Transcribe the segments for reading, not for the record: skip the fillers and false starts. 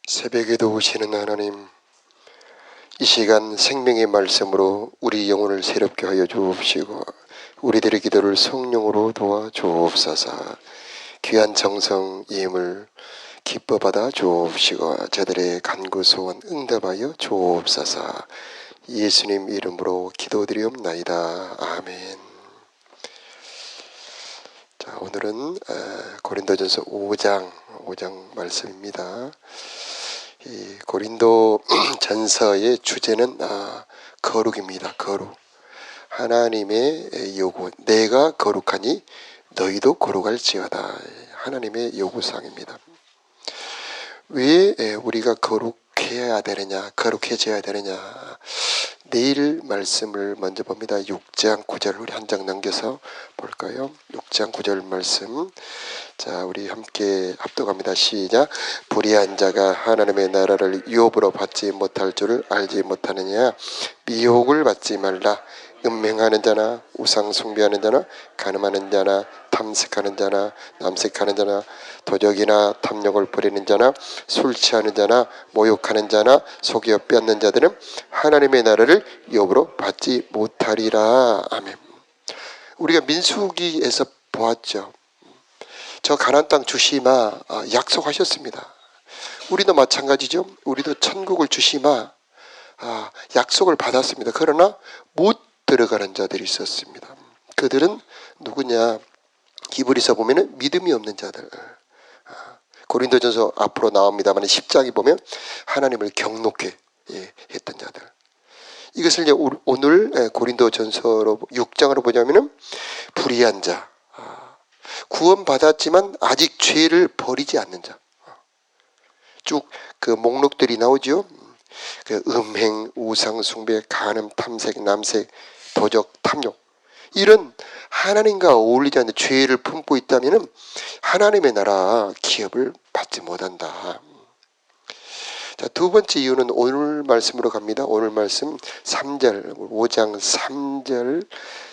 새벽에도 오시는 하나님, 이 시간 생명의 말씀으로 우리 영혼을 새롭게 하여 주옵시고 우리들의 기도를 성령으로 도와 주옵소서. 귀한 정성 이 힘을 기뻐 받아 주옵시고 저들의 간구 소원 응답하여 주옵소서. 예수님 이름으로 기도드리옵나이다. 아멘. 자, 오늘은 고린도전서 5장 말씀입니다. 이 고린도 전서의 주제는 거룩입니다. 거룩. 하나님의 요구. 내가 거룩하니 너희도 거룩할지어다. 하나님의 요구사항입니다. 왜 우리가 거룩해야 되느냐, 거룩해져야 되느냐. 내일 말씀을 먼저 봅니다. 6장 9절 우리 한 장 넘겨서 볼까요? 6장 9절 말씀. 자, 우리 함께 합독합니다. 시작. 불의한 자가 하나님의 나라를 유업으로 받지 못할 줄을 알지 못하느냐. 미혹을 받지 말라. 음행하는 자나 우상 숭배하는 자나 간음하는 자나 탐색하는 자나 남색하는 자나 도적이나 탐욕을 부리는 자나 술 취하는 자나 모욕하는 자나 속여 빼앗는 자들은 하나님의 나라를 유업으로 받지 못하리라. 아멘. 우리가 민수기에서 보았죠. 저 가나안 땅 주시마 약속하셨습니다. 우리도 마찬가지죠. 우리도 천국을 주시마 약속을 받았습니다. 그러나 못 들어가는 자들이 있었습니다. 그들은 누구냐? 히브리서 보면은 믿음이 없는 자들. 고린도전서 앞으로 나옵니다만 10장에 보면 하나님을 경노케 했던 자들. 이것을 이제 오늘 고린도전서로 6장으로 보자면은 불의한 자, 구원받았지만 아직 죄를 버리지 않는 자. 쭉 그 목록들이 나오죠. 그 음행, 우상 숭배, 간음, 탐색, 남색, 도적, 탐욕. 이런 하나님과 어울리지 않는 죄를 품고 있다면 하나님의 나라 기업을 받지 못한다. 자, 두 번째 이유는 오늘 말씀으로 갑니다. 오늘 말씀 3절, 5장 3절,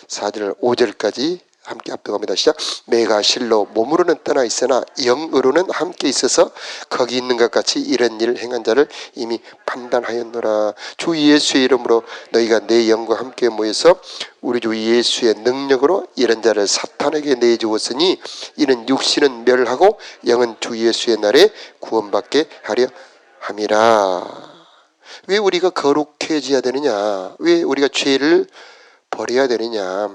4절, 5절까지 함께 합독합니다. 시작. 내가 실로 몸으로는 떠나 있으나 영으로는 함께 있어서 거기 있는 것 같이 이런 일을 행한 자를 이미 판단하였노라. 주 예수의 이름으로 너희가 내 영과 함께 모여서 우리 주 예수의 능력으로 이런 자를 사탄에게 내주었으니 이는 육신은 멸하고 영은 주 예수의 날에 구원받게 하려 함이라. 왜 우리가 거룩해져야 되느냐? 왜 우리가 죄를 버려야 되느냐?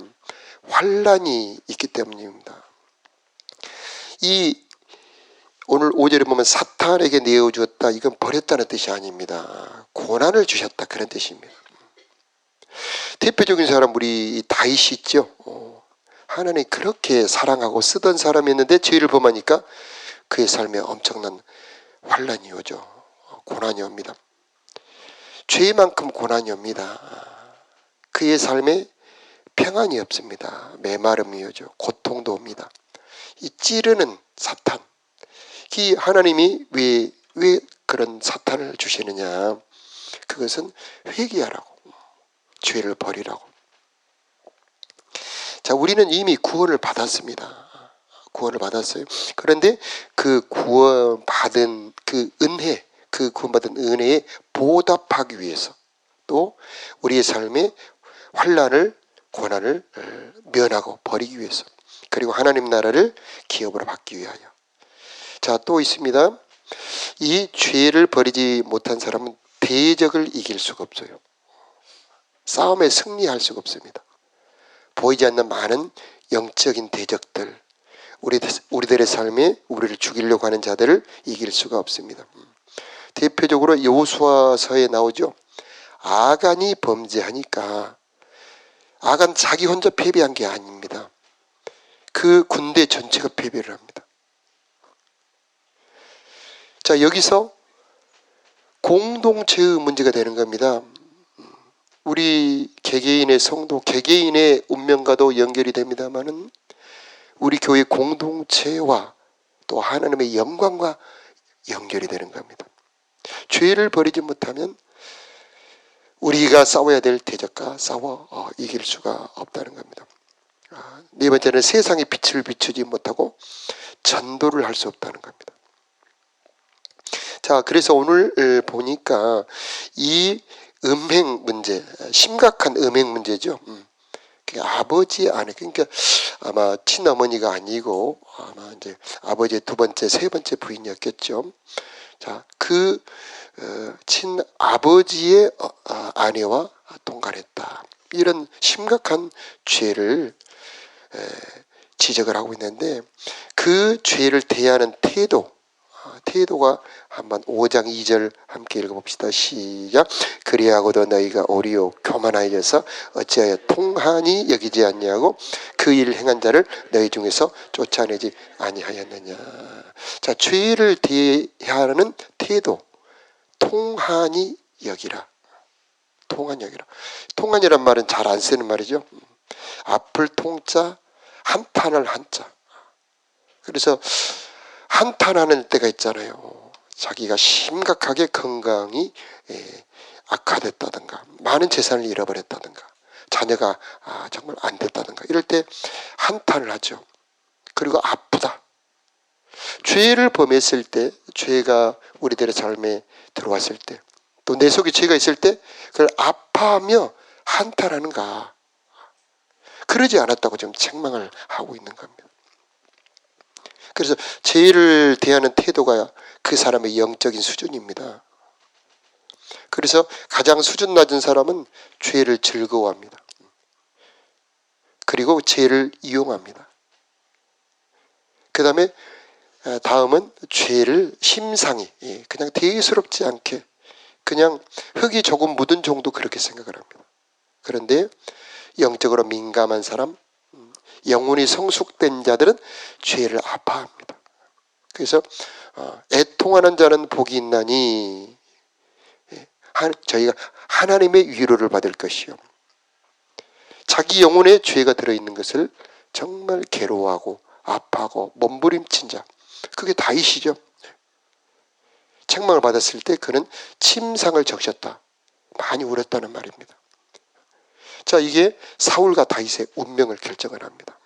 환난이 있기 때문입니다. 이 오늘 5절에 보면 사탄에게 내어주었다. 이건 버렸다는 뜻이 아닙니다. 고난을 주셨다. 그런 뜻입니다. 대표적인 사람 우리 다윗이 있죠. 하나님 그렇게 사랑하고 쓰던 사람이었는데 죄를 범하니까 그의 삶에 엄청난 환난이 오죠. 고난이 옵니다. 죄만큼 고난이 옵니다. 그의 삶에 평안이 없습니다. 메마름이 오죠. 고통도 옵니다. 이 찌르는 사탄. 이 하나님이 왜 그런 사탄을 주시느냐. 그것은 회개하라고. 죄를 버리라고. 자, 우리는 이미 구원을 받았습니다. 구원을 받았어요. 그런데 그 구원받은 그 은혜, 그 구원받은 은혜에 보답하기 위해서 또 우리의 삶에 환난을 고난을 면하고 버리기 위해서 그리고 하나님 나라를 기업으로 받기 위하여. 자, 또 있습니다. 이 죄를 버리지 못한 사람은 대적을 이길 수가 없어요. 싸움에 승리할 수가 없습니다. 보이지 않는 많은 영적인 대적들, 우리들의 삶에 우리를 죽이려고 하는 자들을 이길 수가 없습니다. 대표적으로 여호수아서에 나오죠. 아간이 범죄하니까 아간 자기 혼자 패배한 게 아닙니다. 그 군대 전체가 패배를 합니다. 자, 여기서 공동체의 문제가 되는 겁니다. 우리 개개인의 성도, 개개인의 운명과도 연결이 됩니다만은 우리 교회 공동체와 또 하나님의 영광과 연결이 되는 겁니다. 죄를 버리지 못하면 우리가 싸워야 될 대적과 싸워 이길 수가 없다는 겁니다. 네 번째는 세상의 빛을 비추지 못하고 전도를 할 수 없다는 겁니다. 자, 그래서 오늘 보니까 이 음행 문제, 심각한 음행 문제죠. 아버지 안에, 그러니까 아마 친어머니가 아니고 아마 이제 아버지의 두 번째, 세 번째 부인이었겠죠. 자, 그 친아버지의 아내와 동거했다. 이런 심각한 죄를 지적을 하고 있는데, 그 죄를 대하는 태도가 한번 5장 2절 함께 읽어봅시다. 시작. 그리하고도 너희가 오리요 교만하여져서 어찌하여 통한이 여기지 않냐고 그 일을 행한 자를 너희 중에서 쫓아내지 아니하였느냐. 자, 죄를 대하는 태도, 통한이 여기라. 통한 여기라. 통한이란 말은 잘 안 쓰는 말이죠. 앞을 통자, 한탄을 한자. 그래서 한탄하는 때가 있잖아요. 자기가 심각하게 건강이 악화됐다든가, 많은 재산을 잃어버렸다든가, 자녀가 정말 안 됐다든가, 이럴 때 한탄을 하죠. 그리고 아프다. 죄를 범했을 때, 죄가 우리들의 삶에 들어왔을 때, 또 내 속에 죄가 있을 때 그걸 아파하며 한탄하는가. 그러지 않았다고 지금 책망을 하고 있는 겁니다. 그래서 죄를 대하는 태도가 그 사람의 영적인 수준입니다. 그래서 가장 수준 낮은 사람은 죄를 즐거워합니다. 그리고 죄를 이용합니다. 그 다음에 다음은 죄를 심상히, 그냥 대수롭지 않게, 그냥 흙이 조금 묻은 정도 그렇게 생각을 합니다. 그런데 영적으로 민감한 사람, 영혼이 성숙된 자들은 죄를 아파합니다. 그래서 애통하는 자는 복이 있나니 저희가 하나님의 위로를 받을 것이요. 자기 영혼에 죄가 들어있는 것을 정말 괴로워하고 아파하고 몸부림친 자, 그게 다윗이죠. 책망을 받았을 때 그는 침상을 적셨다. 많이 울었다는 말입니다. 자, 이게 사울과 다윗의 운명을 결정을 합니다.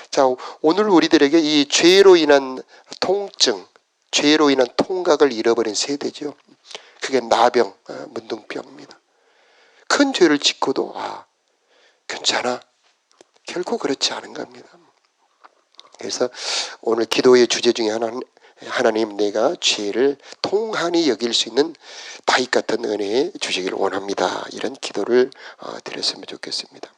자, 오늘 우리들에게 이 죄로 인한 통증, 죄로 인한 통각을 잃어버린 세대죠. 그게 나병, 문둥병입니다. 큰 죄를 짓고도 괜찮아. 결코 그렇지 않은 겁니다. 그래서 오늘 기도의 주제 중에 하나님 내가 죄를 통한히 여길 수 있는 다윗 같은 은혜 주시기를 원합니다. 이런 기도를 드렸으면 좋겠습니다.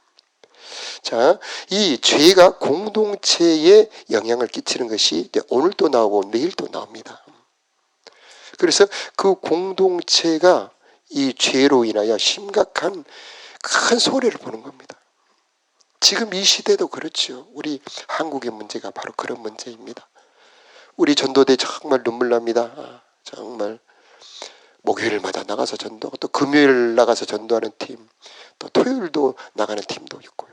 자, 이 죄가 공동체에 영향을 끼치는 것이 이제 오늘도 나오고 내일도 나옵니다. 그래서 그 공동체가 이 죄로 인하여 심각한 큰 소리를 보는 겁니다. 지금 이 시대도 그렇죠. 우리 한국의 문제가 바로 그런 문제입니다. 우리 전도대 정말 눈물 납니다. 정말 목요일마다 나가서 전도하고 또 금요일 나가서 전도하는 팀, 또 토요일도 나가는 팀도 있고요.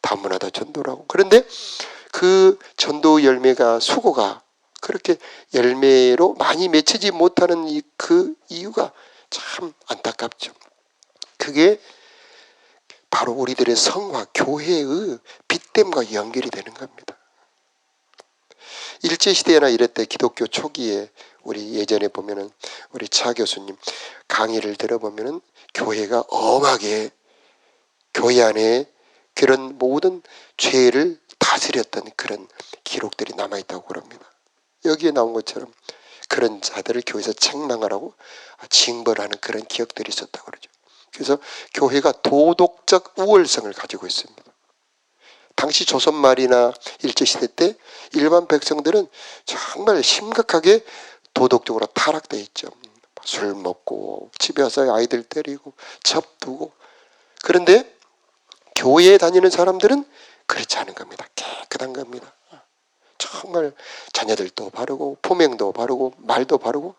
다문화다 전도를 하고. 그런데 그 전도 열매가, 수고가 그렇게 열매로 많이 맺히지 못하는 그 이유가 참 안타깝죠. 그게 바로 우리들의 성화, 교회의 빛됨과 연결이 되는 겁니다. 일제시대나 이럴 때 기독교 초기에 우리 예전에 보면은 우리 차 교수님 강의를 들어보면은 교회가 엄하게 교회 안에 그런 모든 죄를 다스렸던 그런 기록들이 남아있다고 그럽니다. 여기에 나온 것처럼 그런 자들을 교회에서 책망하라고 징벌하는 그런 기억들이 있었다고 그러죠. 그래서 교회가 도덕적 우월성을 가지고 있습니다. 당시 조선 말이나 일제시대 때 일반 백성들은 정말 심각하게 도덕적으로 타락되어 있죠. 술 먹고 집에 와서 아이들 때리고 접두고. 그런데 교회에 다니는 사람들은 그렇지 않은 겁니다. 깨끗한 겁니다. 정말 자녀들도 바르고 포명도 바르고 말도 바르고.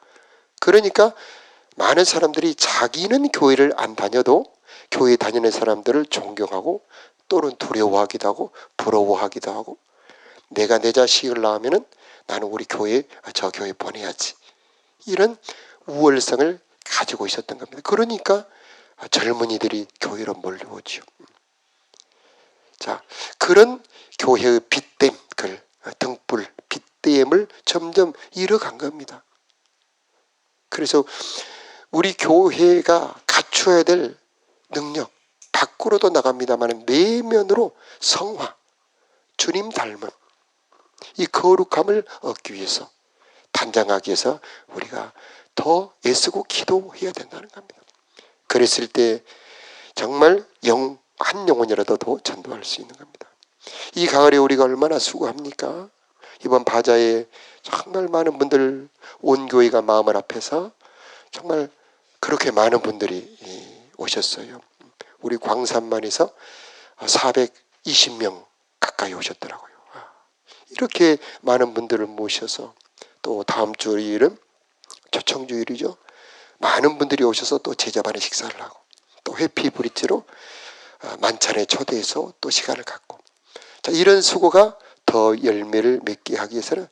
그러니까 많은 사람들이 자기는 교회를 안 다녀도 교회 다니는 사람들을 존경하고 또는 두려워하기도 하고 부러워하기도 하고, 내가 내 자식을 낳으면은 나는 우리 교회, 저 교회 보내야지. 이런 우월성을 가지고 있었던 겁니다. 그러니까 젊은이들이 교회로 몰려오죠. 자, 그런 교회의 빛됨, 등불, 빛됨 IM을 점점 잃어간 겁니다. 그래서 우리 교회가 갖추어야 될 능력, 밖으로도 나갑니다만 내면으로 성화, 주님 닮은 이 거룩함을 얻기 위해서, 단장하기 위해서 우리가 더 애쓰고 기도해야 된다는 겁니다. 그랬을 때 정말 한 영혼이라도 더 전도할 수 있는 겁니다. 이 가을에 우리가 얼마나 수고합니까? 이번 바자에 정말 많은 분들, 온 교회가 마음을 합해서 정말 그렇게 많은 분들이 오셨어요. 우리 광산만에서 420명 가까이 오셨더라고요. 이렇게 많은 분들을 모셔서, 또 다음 주일은 초청주일이죠. 많은 분들이 오셔서 또 제자반의 식사를 하고, 또 해피 브릿지로 만찬에 초대해서 또 시간을 갖고, 자, 이런 수고가 더 열매를 맺게 하기 위해서는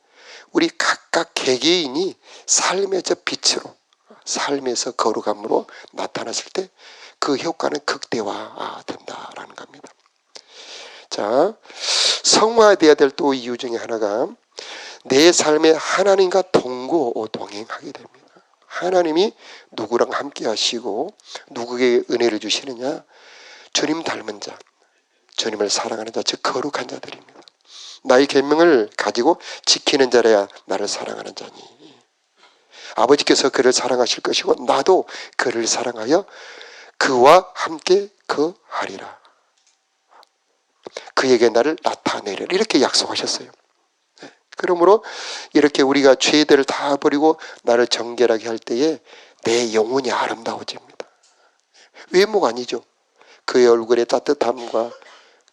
우리 각각 개개인이 삶의 저 빛으로, 삶에서 거룩함으로 나타났을 때 그 효과는 극대화된다라는 겁니다. 자, 성화되어야 될 또 이유 중에 하나가 내 삶에 하나님과 동행하게 됩니다. 하나님이 누구랑 함께 하시고 누구에게 은혜를 주시느냐? 주님 닮은 자, 주님을 사랑하는 자, 즉 거룩한 자들입니다. 나의 계명을 가지고 지키는 자라야 나를 사랑하는 자니, 아버지께서 그를 사랑하실 것이고 나도 그를 사랑하여 그와 함께 거하리라. 그에게 나를 나타내리라. 이렇게 약속하셨어요. 그러므로 이렇게 우리가 죄들을 다 버리고 나를 정결하게 할 때에 내 영혼이 아름다워집니다. 외모가 아니죠. 그의 얼굴의 따뜻함과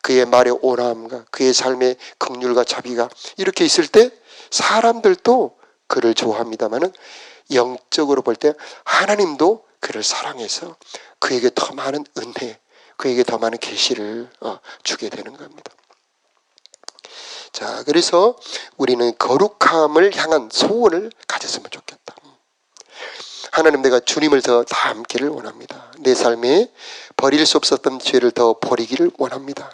그의 말의 온화함과 그의 삶의 긍휼과 자비가 이렇게 있을 때 사람들도 그를 좋아합니다마는 영적으로 볼 때 하나님도 그를 사랑해서 그에게 더 많은 은혜, 그에게 더 많은 계시를 주게 되는 겁니다. 자, 그래서 우리는 거룩함을 향한 소원을 가졌으면 좋겠다. 하나님, 내가 주님을 더 닮기를 원합니다. 내 삶에 버릴 수 없었던 죄를 더 버리기를 원합니다.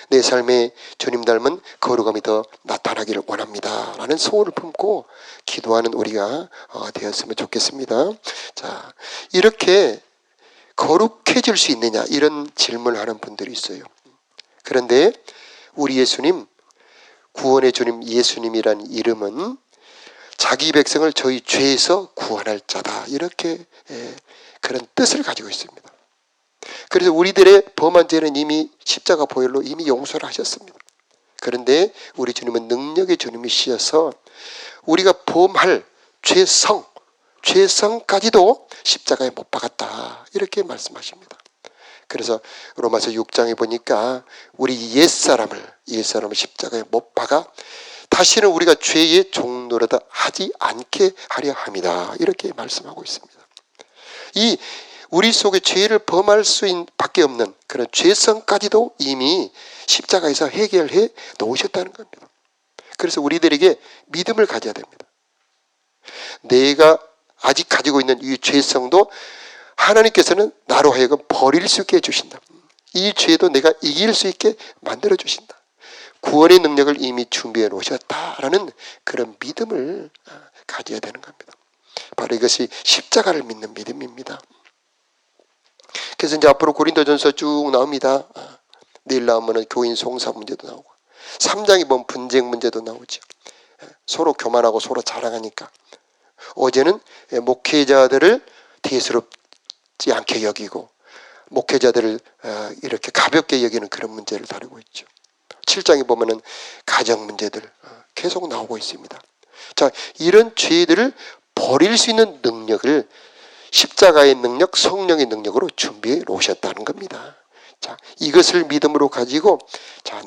내 삶에 주님 닮은 거룩함이 더 나타나기를 원합니다. 라는 소원을 품고 기도하는 우리가 되었으면 좋겠습니다. 자, 이렇게 거룩해질 수 있느냐, 이런 질문을 하는 분들이 있어요. 그런데 우리 예수님, 구원의 주님 예수님이란 이름은 자기 백성을 저희 죄에서 구원할 자다, 이렇게 그런 뜻을 가지고 있습니다. 그래서 우리들의 범한 죄는 이미 십자가 보혈로 이미 용서를 하셨습니다. 그런데 우리 주님은 능력의 주님이시어서 우리가 범할 죄성까지도 십자가에 못 박았다, 이렇게 말씀하십니다. 그래서 로마서 6장에 보니까 우리 옛사람을 십자가에 못 박아 다시는 우리가 죄의 종노릇 하지 않게 하려 합니다, 이렇게 말씀하고 있습니다. 이 우리 속에 죄를 범할 수밖에 없는 그런 죄성까지도 이미 십자가에서 해결해 놓으셨다는 겁니다. 그래서 우리들에게 믿음을 가져야 됩니다. 내가 아직 가지고 있는 이 죄성도 하나님께서는 나로 하여금 버릴 수 있게 해주신다. 이 죄도 내가 이길 수 있게 만들어 주신다. 구원의 능력을 이미 준비해 놓으셨다라는 그런 믿음을 가져야 되는 겁니다. 바로 이것이 십자가를 믿는 믿음입니다. 그래서 이제 앞으로 고린도전서 쭉 나옵니다. 내일 나오면 교인 송사 문제도 나오고, 3장에 보면 분쟁 문제도 나오죠. 서로 교만하고 서로 자랑하니까. 어제는 목회자들을 대수롭지 않게 여기고 목회자들을 이렇게 가볍게 여기는 그런 문제를 다루고 있죠. 7장에 보면은 가정 문제들 계속 나오고 있습니다. 자, 이런 죄들을 버릴 수 있는 능력을 십자가의 능력, 성령의 능력으로 준비해 놓으셨다는 겁니다. 자, 이것을 믿음으로 가지고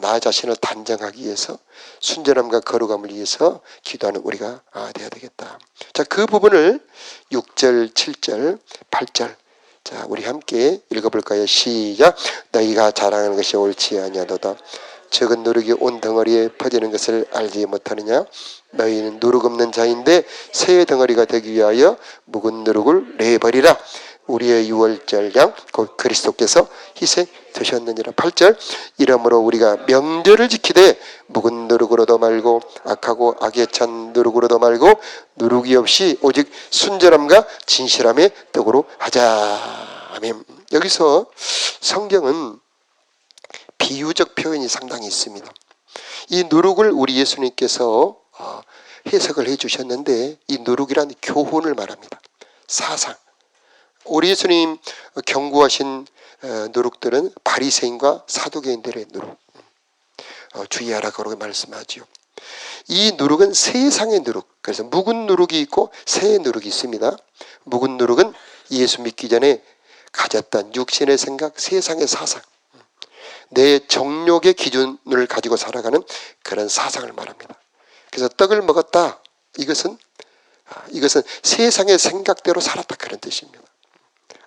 나 자신을 단정하기 위해서, 순전함과 거룩함을 위해서 기도하는 우리가 되어야 되겠다. 자, 그 부분을 6절, 7절, 8절 자, 우리 함께 읽어볼까요? 시작. 너희가 자랑하는 것이 옳지 아니하도다. 적은 누룩이 온 덩어리에 퍼지는 것을 알지 못하느냐? 너희는 누룩 없는 자인데 새 덩어리가 되기 위하여 묵은 누룩을 내버리라. 우리의 유월절 양 곧 그리스도께서 희생되셨느니라. 8절 이러므로 우리가 명절을 지키되 묵은 누룩으로도 말고 악하고 악에 찬 누룩으로도 말고 누룩이 없이 오직 순전함과 진실함의 떡으로 하자. 아멘. 여기서 성경은 비유적 표현이 상당히 있습니다. 이 누룩을 우리 예수님께서 해석을 해주셨는데 이 누룩이란 교훈을 말합니다. 사상. 우리 예수님 경고하신 누룩들은 바리새인과 사두개인들의 누룩. 주의하라 그러고 말씀하지요. 이 누룩은 세상의 누룩. 그래서 묵은 누룩이 있고 새의 누룩이 있습니다. 묵은 누룩은 예수 믿기 전에 가졌던 육신의 생각, 세상의 사상, 내 정욕의 기준을 가지고 살아가는 그런 사상을 말합니다. 그래서 떡을 먹었다. 이것은 세상의 생각대로 살았다 그런 뜻입니다.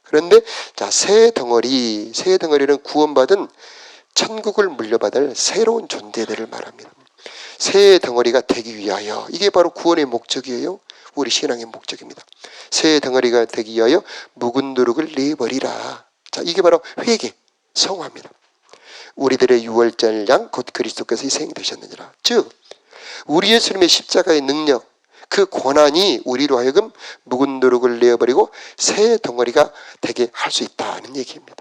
그런데 자, 새 덩어리는 구원받은 천국을 물려받을 새로운 존재들을 말합니다. 새 덩어리가 되기 위하여, 이게 바로 구원의 목적이에요. 우리 신앙의 목적입니다. 새 덩어리가 되기 위하여 묵은 누룩을 내버리라. 자, 이게 바로 회개, 성화입니다. 우리들의 유월절 양 곧 그리스도께서 희생되셨느니라. 즉 우리 예수님의 십자가의 능력, 그 권한이 우리로 하여금 묵은 누룩을 내어버리고 새 덩어리가 되게 할 수 있다는 얘기입니다.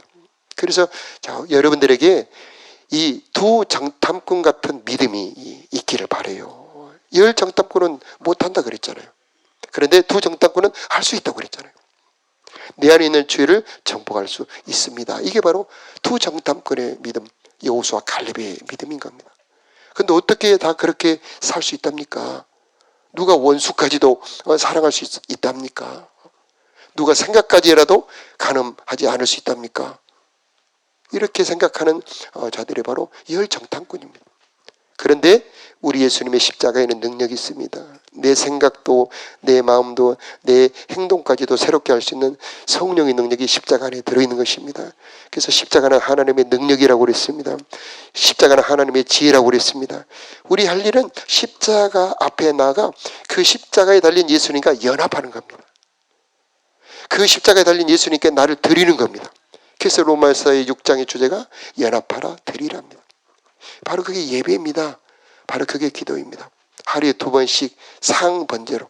그래서 자, 여러분들에게 이 두 정탐꾼 같은 믿음이 있기를 바라요. 열 정탐꾼은 못한다 그랬잖아요. 그런데 두 정탐꾼은 할 수 있다고 그랬잖아요. 내 안에 있는 죄를 정복할 수 있습니다. 이게 바로 두 정탐꾼의 믿음, 여호수아 갈렙의 믿음인 겁니다. 근데 어떻게 다 그렇게 살 수 있답니까? 누가 원수까지도 사랑할 수 있답니까? 누가 생각까지라도 간음하지 않을 수 있답니까? 이렇게 생각하는 자들이 바로 열정탐꾼입니다. 그런데 우리 예수님의 십자가에는 능력이 있습니다. 내 생각도 내 마음도 내 행동까지도 새롭게 할 수 있는 성령의 능력이 십자가 안에 들어있는 것입니다. 그래서 십자가는 하나님의 능력이라고 그랬습니다. 십자가는 하나님의 지혜라고 그랬습니다. 우리 할 일은 십자가 앞에 나가 그 십자가에 달린 예수님과 연합하는 겁니다. 그 십자가에 달린 예수님께 나를 드리는 겁니다. 그래서 로마서의 6장의 주제가 연합하라 드리랍니다. 바로 그게 예배입니다. 바로 그게 기도입니다. 하루에 2번씩 상번제로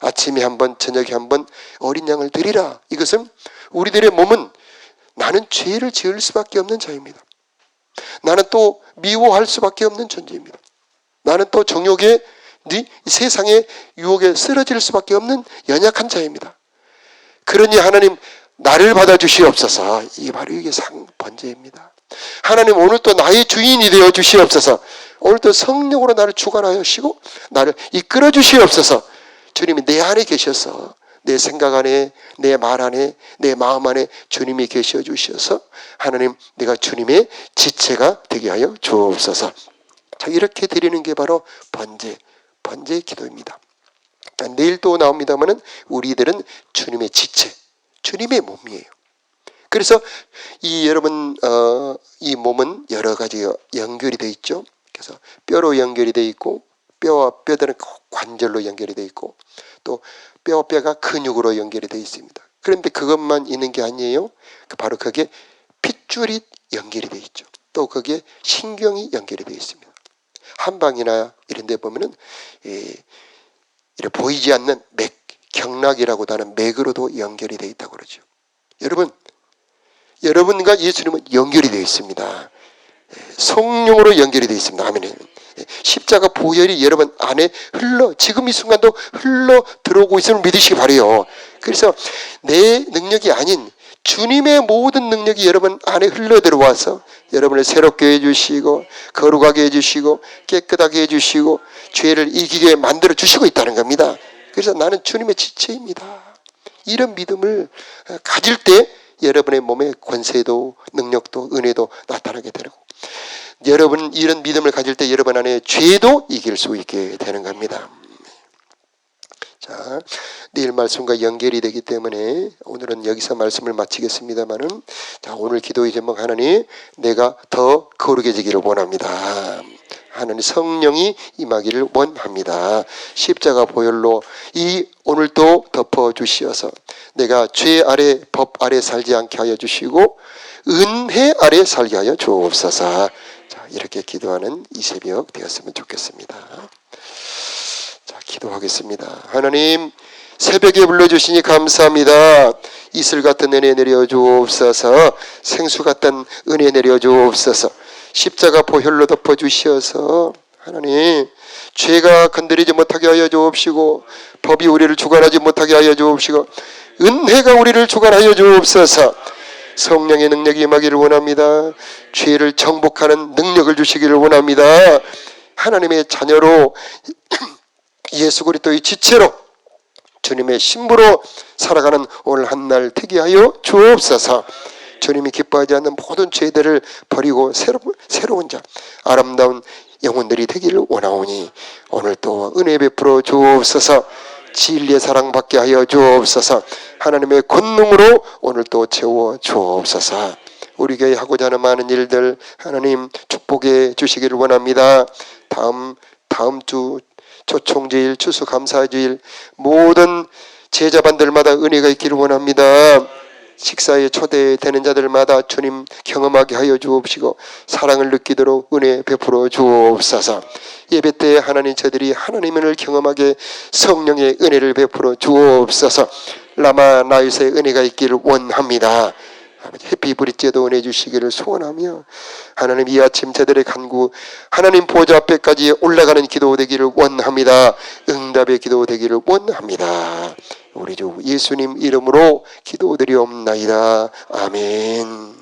아침에 한 번, 저녁에 한 번 어린 양을 드리라. 이것은 우리들의 몸은 나는 죄를 지을 수밖에 없는 자입니다. 나는 또 미워할 수밖에 없는 존재입니다. 나는 또 정욕에 세상의 유혹에 쓰러질 수밖에 없는 연약한 자입니다. 그러니 하나님 나를 받아주시옵소서. 이게 바로 이게 상번제입니다. 하나님 오늘 또 나의 주인이 되어 주시옵소서. 오늘 또 성령으로 나를 주관하시고 나를 이끌어 주시옵소서. 주님이 내 안에 계셔서 내 생각 안에 내 말 안에 내 마음 안에 주님이 계셔 주셔서 하나님 내가 주님의 지체가 되게 하여 주옵소서. 자, 이렇게 드리는 게 바로 번제 기도입니다. 내일 또 나옵니다마는 우리들은 주님의 지체, 주님의 몸이에요. 그래서 여러분 이 몸은 여러 가지 연결이 되어 있죠. 그래서 뼈로 연결이 되어 있고 뼈와 뼈들은 관절로 연결이 되어 있고 또 뼈와 뼈가 근육으로 연결이 되어 있습니다. 그런데 그것만 있는 게 아니에요. 바로 거기에 핏줄이 연결이 되어 있죠. 또 거기에 신경이 연결이 되어 있습니다. 한방이나 이런 데 보면은 이렇게 보이지 않는 맥, 경락이라고 하는 맥으로도 연결이 되어 있다고 그러죠. 여러분과 예수님은 연결이 되어 있습니다. 성령으로 연결이 되어 있습니다. 아멘. 십자가 보혈이 여러분 안에 지금 이 순간도 흘러 들어오고 있음을 믿으시기 바라요. 그래서 내 능력이 아닌 주님의 모든 능력이 여러분 안에 흘러 들어와서 여러분을 새롭게 해주시고 거룩하게 해주시고 깨끗하게 해주시고 죄를 이기게 만들어 주시고 있다는 겁니다. 그래서 나는 주님의 지체입니다. 이런 믿음을 가질 때 여러분의 몸에 권세도 능력도 은혜도 나타나게 되고 여러분 이런 믿음을 가질 때 여러분 안에 죄도 이길 수 있게 되는 겁니다. 자, 내일 말씀과 연결이 되기 때문에 오늘은 여기서 말씀을 마치겠습니다만은 자, 오늘 기도의 제목 하나님 내가 더 거룩해지기를 원합니다. 하나님 성령이 임하기를 원합니다. 십자가 보혈로 이 오늘도 더 덮어주시어서 내가 죄 아래 법 아래 살지 않게 하여 주시고 은혜 아래 살게 하여 주옵소서. 자, 이렇게 기도하는 이 새벽 되었으면 좋겠습니다. 자, 기도하겠습니다. 하나님, 새벽에 불러주시니 감사합니다. 이슬 같은 은혜 내려 주옵소서. 생수 같은 은혜 내려 주옵소서. 십자가 보혈로 덮어 주시어서 하나님, 죄가 건드리지 못하게 하여 주옵시고 법이 우리를 주관하지 못하게 하여 주옵시고 은혜가 우리를 주관하여 주옵소서. 성령의 능력이 임하기를 원합니다. 죄를 정복하는 능력을 주시기를 원합니다. 하나님의 자녀로 예수 그리스도의 지체로 주님의 신부로 살아가는 오늘 한날 되게 하여 주옵소서. 주님이 기뻐하지 않는 모든 죄들을 버리고 새로운 자, 아름다운 영혼들이 되기를 원하오니 오늘 또 은혜 베풀어 주옵소서. 진리의 사랑받게 하여 주옵소서. 하나님의 권능으로 오늘 또 채워 주옵소서. 우리 교회 하고자 하는 많은 일들 하나님 축복해 주시기를 원합니다. 다음 주 초청주일, 추수감사주일 모든 제자반들마다 은혜가 있기를 원합니다. 식사에 초대되는 자들마다 주님 경험하게 하여 주옵시고 사랑을 느끼도록 은혜 베풀어 주옵소서. 예배 때 하나님 저들이 하나님을 경험하게 성령의 은혜를 베풀어 주옵소서. 라마 나윗의 은혜가 있기를 원합니다. 해피브릿지에도 은혜 주시기를 소원하며 하나님 이 아침 저들의 간구 하나님 보좌 앞에까지 올라가는 기도 되기를 원합니다. 응답의 기도 되기를 원합니다. 우리 주 예수님 이름으로 기도드리옵나이다. 아멘.